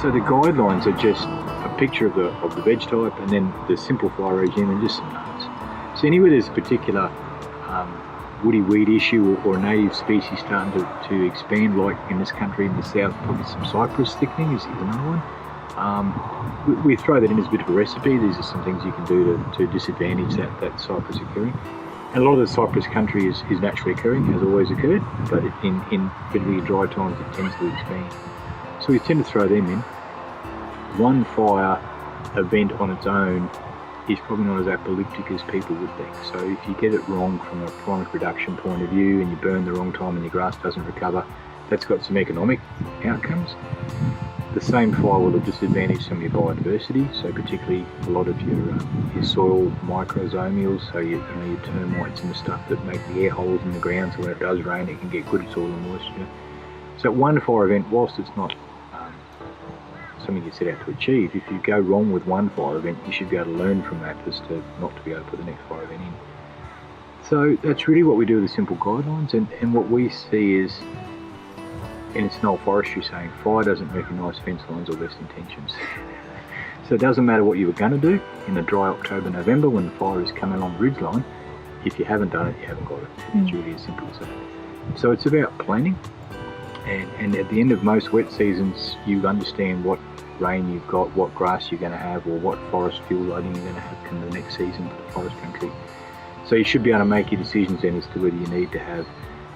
So the guidelines are just a picture of the veg type and then the simple fire regime and just some notes. So anywhere there's a particular woody weed issue or a native species starting to expand, like in this country in the south, probably some cypress thickening is another one. We throw that in as a bit of a recipe. These are some things you can do to disadvantage that cypress occurring. And a lot of the cypress country is naturally occurring, has always occurred, but in particularly dry times it tends to expand. So we tend to throw them in. One fire event on its own is probably not as apocalyptic as people would think. So if you get it wrong from a primary production point of view and you burn the wrong time and your grass doesn't recover, that's got some economic outcomes. The same fire will have disadvantaged some of your biodiversity, so particularly a lot of your soil microzomials, so your termites and the stuff that make the air holes in the ground, so when it does rain it can get good soil moisture. So one fire event, whilst it's not something you set out to achieve, if you go wrong with one fire event, you should be able to learn from that as to not to be able to put the next fire event in. So that's really what we do with the simple guidelines, and what we see is, and it's an old forestry saying, fire doesn't recognise fence lines or best intentions. So it doesn't matter what you were going to do in the dry October, November when the fire is coming along the ridge line. If you haven't done it, you haven't got it. It's really as simple as that. So it's about planning, and at the end of most wet seasons you understand what rain you've got, what grass you're going to have, or what forest fuel loading you're going to have come the next season for the forest country. So you should be able to make your decisions then as to whether you need to have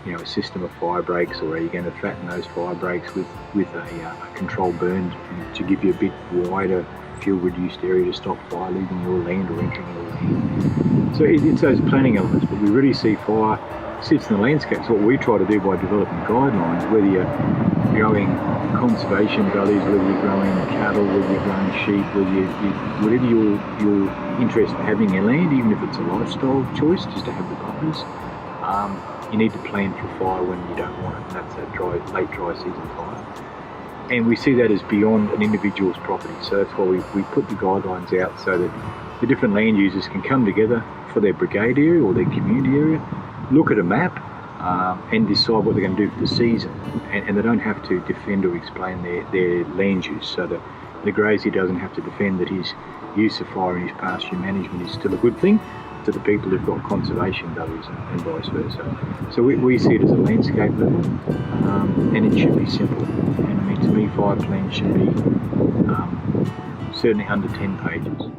a system of fire breaks, or are you going to fatten those fire breaks with a controlled burn to give you a bit wider fuel reduced area to stop fire leaving your land or entering your land. So it's those planning elements, but we really see fire sits in the landscape. So what we try to do by developing guidelines, whether you're growing conservation values, whether you're growing cattle, whether you're growing sheep, whatever your interest in having your land, even if it's a lifestyle choice, just to have the buffers, you need to plan for fire when you don't want it, and that's that late dry season fire. And we see that as beyond an individual's property, so that's why we put the guidelines out so that the different land users can come together for their brigade area or their community area, look at a map and decide what they're going to do for the season, and they don't have to defend or explain their land use, so that the grazier doesn't have to defend that his use of fire in his pasture management is still a good thing to the people who've got conservation values and vice versa. So we see it as a landscape level, and it should be simple. And I mean, to me, fire plans should be certainly under 10 pages.